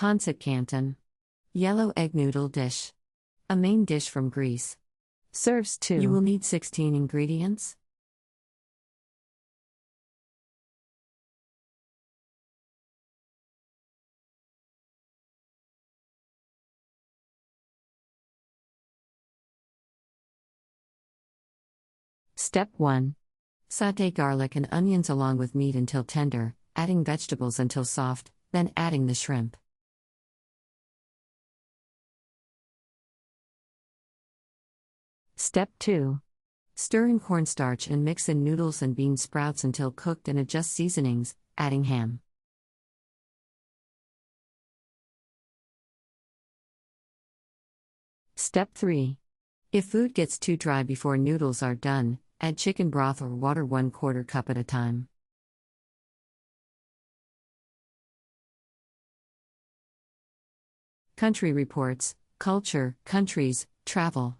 Pancit Canton. Yellow egg noodle dish. A main dish from Greece. Serves 2. You will need 16 ingredients. Step 1. Sautee garlic and onions along with meat until tender, adding vegetables until soft, then adding the shrimp. Step 2. Stir in cornstarch and mix in noodles and bean sprouts until cooked and adjust seasonings, adding ham. Step 3. If food gets too dry before noodles are done, add chicken broth or water 1/4 cup at a time. Country reports, culture, countries, travel.